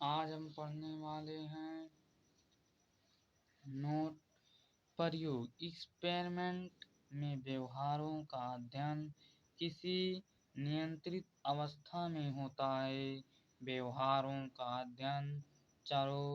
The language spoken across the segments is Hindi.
आज हम पढ़ने वाले हैं नोट प्रयोग। एक्सपेरिमेंट में व्यवहारों का अध्ययन किसी नियंत्रित अवस्था में होता है। व्यवहारों का अध्ययन चरों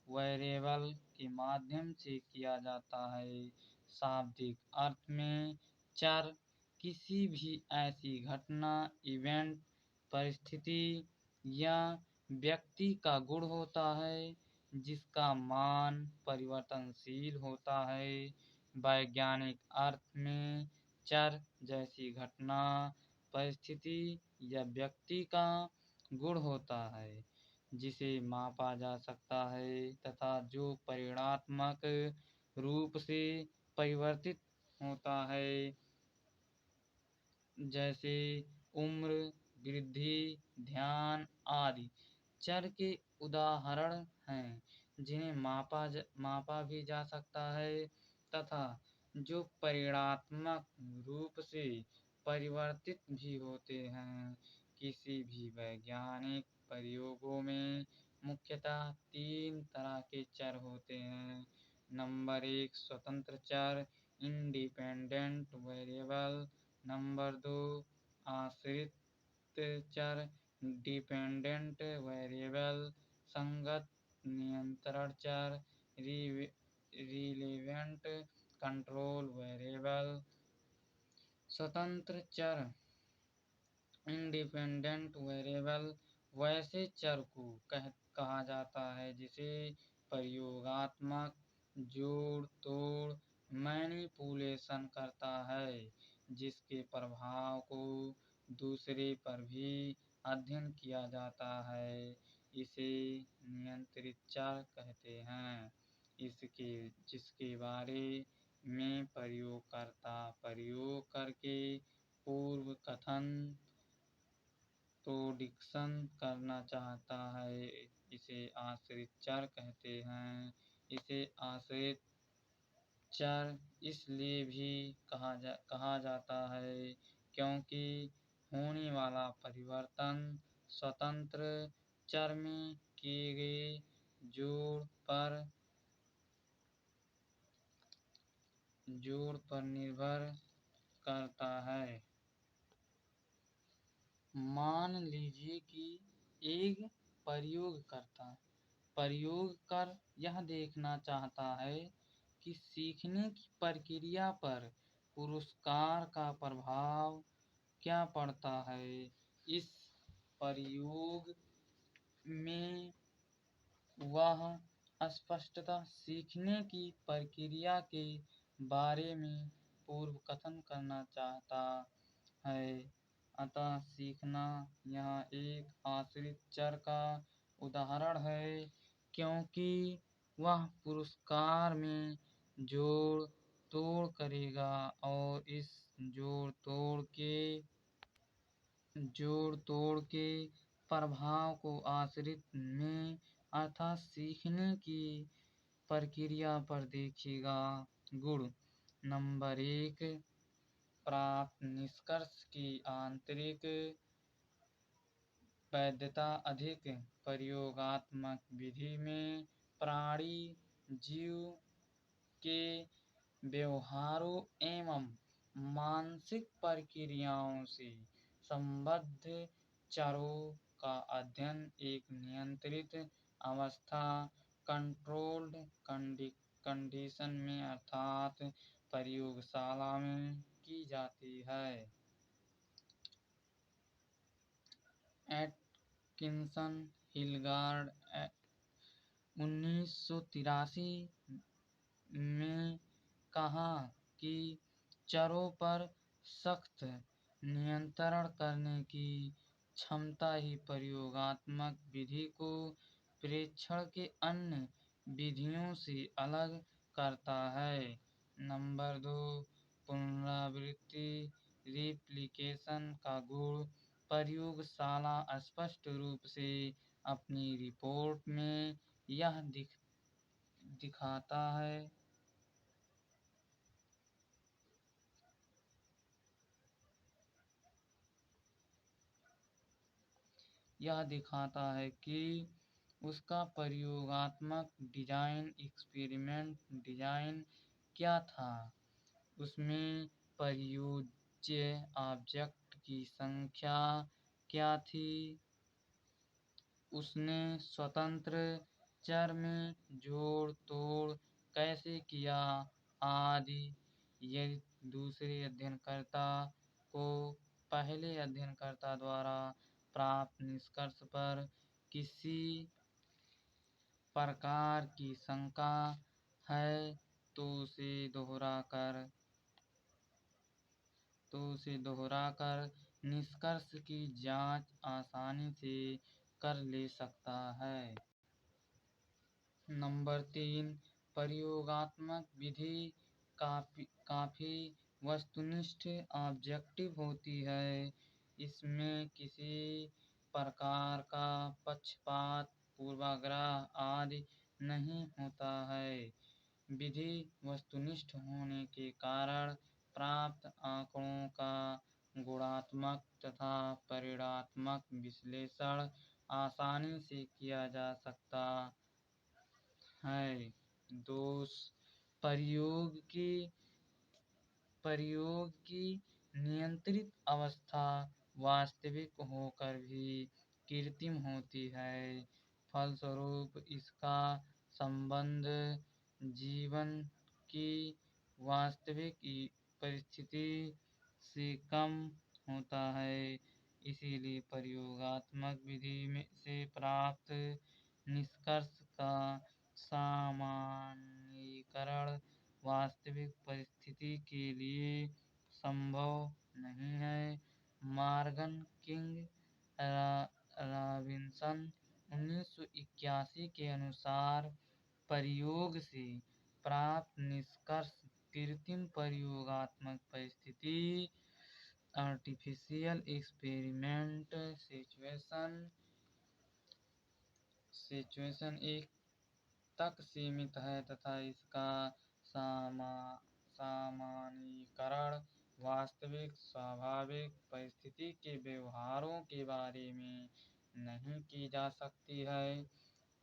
वेरिएबल के माध्यम से किया जाता है। शाब्दिक अर्थ में चर किसी भी ऐसी घटना, इवेंट, परिस्थिति या व्यक्ति का गुण होता है जिसका मान परिवर्तनशील होता है। वैज्ञानिक अर्थ में चर जैसी घटना, परिस्थिति या व्यक्ति का गुण होता है जिसे मापा जा सकता है तथा जो परिमाणात्मक रूप से परिवर्तित होता है, जैसे उम्र, वृद्धि, ध्यान आदि चर के उदाहरण हैं जिन्हें मापा भी जा सकता है तथा जो परिमाणात्मक रूप से परिवर्तित भी होते हैं। किसी भी वैज्ञानिक प्रयोगों में मुख्यतः तीन तरह के चर होते हैं। नंबर 1 स्वतंत्र चर इंडिपेंडेंट वेरिएबल। नंबर 2 आश्रित चर डिपेंडेंट वेरिएबल। संगत नियंत्रण चर रिलेवेंट कंट्रोल वेरिएबल। स्वतंत्र चर इंडिपेंडेंट वेरिएबल वैसे चर को कहा जाता है जिसे प्रयोगात्मक जोड़ तोड़ मैनिपुलेशन करता है, जिसके प्रभाव को दूसरे पर भी अध्ययन किया जाता है। इसे नियंत्रित चर कहते हैं। जिसके बारे में प्रयोगकर्ता प्रयोग करके पूर्व कथन प्रेडिक्शन करना चाहता है। इसे आश्रित चर कहते हैं। इसे आश्रित चर इसलिए भी कहा जाता है क्योंकि होने वाला परिवर्तन स्वतंत्र चर में किए गए जोड़ पर निर्भर करता है। मान लीजिए कि एक प्रयोगकर्ता प्रयोग कर यह देखना चाहता है कि सीखने की प्रक्रिया पर पुरस्कार का प्रभाव क्या पड़ता है। इस प्रयोग में वह स्पष्टतः सीखने की प्रक्रिया के बारे में पूर्व कथन करना चाहता है। अतः सीखना यहाँ एक आश्रित चर का उदाहरण है क्योंकि वह पुरस्कार में जोड़ तोड़ करेगा और इस जोड़ तोड़ के प्रभाव को आश्रित में अर्थात सीखने की प्रक्रिया पर देखेगा। गुण नंबर 1 प्राप्त निष्कर्ष की आंतरिक वैधता अधिक प्रयोगात्मक विधि में प्राणी जीव के व्यवहारों एवं मानसिक प्रक्रियाओं से संबद्ध चरों का अध्ययन एक नियंत्रित अवस्था कंट्रोल्ड कंडीशन में अर्थात प्रयोगशाला में की जाती है। एटकिंसन हिलगार्ड 1983 में कहा कि चरों पर सख्त नियंत्रण करने की क्षमता ही प्रयोगात्मक विधि को प्रेक्षण के अन्य विधियों से अलग करता है। नंबर 2 पुनरावृत्ति रिप्लिकेशन का गुण प्रयोगशाला स्पष्ट रूप से अपनी रिपोर्ट में यह दिखाता है कि उसका प्रयोगात्मक डिजाइन एक्सपेरिमेंट डिजाइन क्या था? उसमें प्रयोज्य ऑब्जेक्ट की संख्या क्या थी? उसने स्वतंत्र चर में जोड़ तोड़ कैसे किया आदि। यदि दूसरे अध्ययनकर्ता को पहले अध्ययनकर्ता द्वारा प्राप्त निष्कर्ष पर किसी प्रकार की शंका है तो उसे दोहराकर निष्कर्ष की जांच आसानी से कर ले सकता है। नंबर 3, प्रयोगात्मक विधि काफी वस्तुनिष्ठ ऑब्जेक्टिव होती है। इसमें किसी प्रकार का पक्षपात, पूर्वाग्रह आदि नहीं होता है। विधि वस्तुनिष्ठ होने के कारण प्राप्त आंकड़ों का गुणात्मक तथा परिमाणात्मक विश्लेषण आसानी से किया जा सकता है। दोष, प्रयोग की नियंत्रित अवस्था वास्तविक होकर भी कृत्रिम होती है। फलस्वरूप इसका संबंध जीवन की वास्तविक परिस्थिति से कम होता है। इसीलिए प्रयोगात्मक विधि से प्राप्त निष्कर्ष का सामान्यीकरण वास्तविक परिस्थिति के लिए संभव नहीं है। मॉर्गन किंग रॉबिन्सन 1981 के अनुसार प्रयोग से प्राप्त निष्कर्ष कृत्रिम प्रयोगात्मक परिस्थिति आर्टिफिशियल एक्सपेरिमेंट सिचुएशन एक तक सीमित है तथा इसका सामान्यीकरण वास्तविक स्वाभाविक परिस्थिति के व्यवहारों के बारे में नहीं की जा सकती है।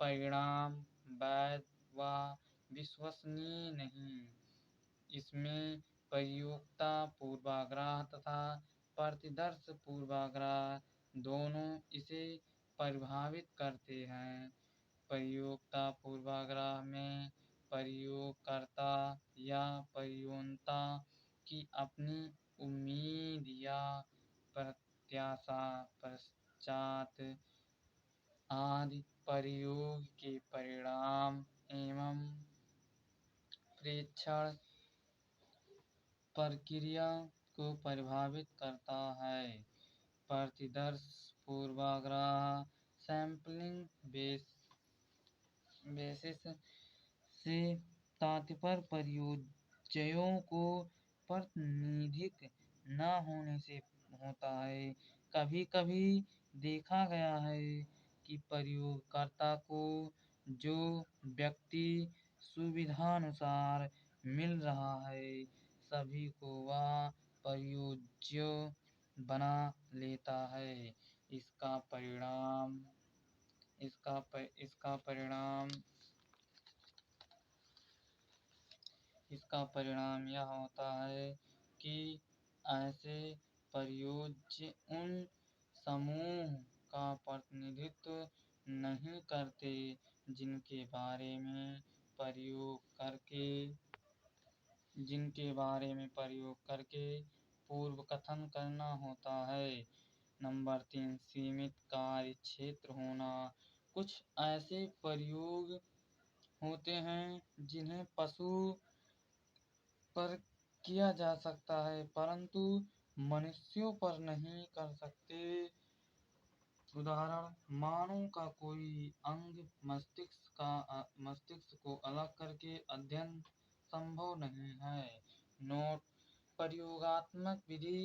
परिणाम वैध व विश्वसनीय नहीं। इसमें प्रयोक्ता पूर्वाग्रह तथा प्रतिदर्श पूर्वाग्रह दोनों इसे प्रभावित करते हैं। प्रयोक्ता पूर्वाग्रह में प्रयोगकर्ता या प्रयोक्ता की अपनी उम्मीद या प्रत्याशा पश्चात आदि प्रयोग के परिणाम एवं प्रेक्षण प्रक्रिया को प्रभावित करता है। प्रतिदर्श पूर्वाग्रह सैंपलिंग बेसिस से तात्पर्य प्रयोज्यों को प्रतिनिधित्व न होने से होता है। कभी कभी देखा गया है कि प्रयोगकर्ता को जो व्यक्ति सुविधानुसार मिल रहा है सभी को वह प्रयोज्य बना लेता है। इसका परिणाम यह होता है कि ऐसे प्रयोज्य उन समूह का प्रतिनिधित्व नहीं करते जिनके बारे में प्रयोग करके पूर्व कथन करना होता है। नंबर 3, सीमित कार्य क्षेत्र होना। कुछ ऐसे प्रयोग होते हैं जिन्हें पशु पर किया जा सकता है परंतु मनुष्यों पर नहीं कर सकते। उदाहरण, मानव का कोई अंग मस्तिष्क को अलग करके अध्ययन संभव नहीं है। नोट, प्रयोगात्मक विधि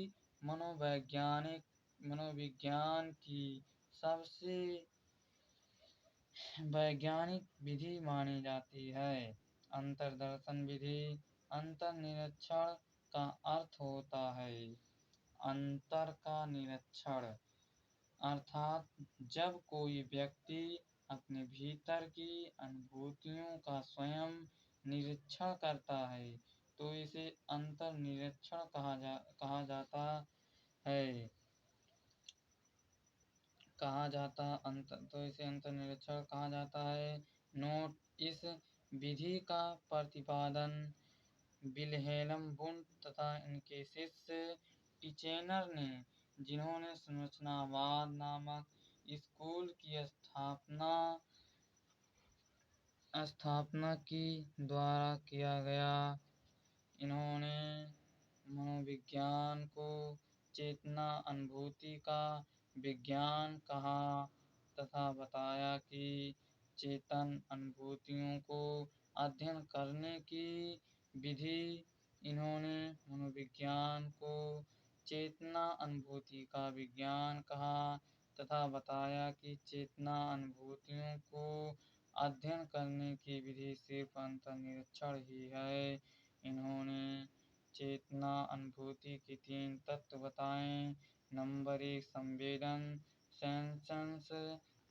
मनोविज्ञान की सबसे वैज्ञानिक विधि मानी जाती है। अंतर्दर्शन विधि अंतर्निरीक्षण का अर्थ होता है अंतर का निरीक्षण, अर्थात जब कोई व्यक्ति अपने भीतर की अनुभूतियों का स्वयं निरीक्षण करता है तो इसे अंतर्निरीक्षण कहा जाता है। तो इसे अंतर्निरीक्षण कहा जाता है। नोट: इस विधि का प्रतिपादन विल्हेल्म वुंड तथा इनके शिष्य टिचेनर ने, जिन्होंने संरचनावाद नामक स्कूल की स्थापना की, द्वारा किया गया। इन्होंने मनोविज्ञान को चेतना अनुभूति का विज्ञान कहा तथा बताया कि चेतन अनुभूतियों को अध्ययन करने की विधि। इन्होंने मनोविज्ञान को चेतना अनुभूति का विज्ञान कहा तथा बताया कि चेतना अनुभूतियों को अध्ययन करने की विधि सिर्फ अंतर्निरीक्षण ही है। इन्होंने चेतना अनुभूति के 3 तत्व बताए। नंबर 1 संवेदन सेंसन्स,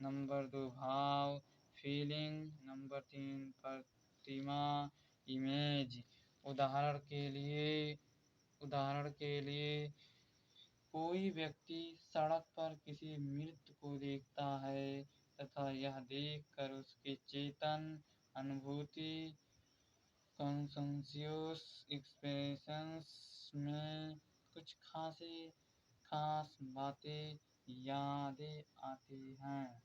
नंबर 2 भाव फीलिंग, नंबर 3 प्रतिमा इमेज। उदाहरण के लिए कोई व्यक्ति सड़क पर किसी मृत को देखता है तथा यह देखकर उसके चेतन अनुभूति कॉन्शसियस एक्सपीरियंस में कुछ खास बातें यादें आती हैं।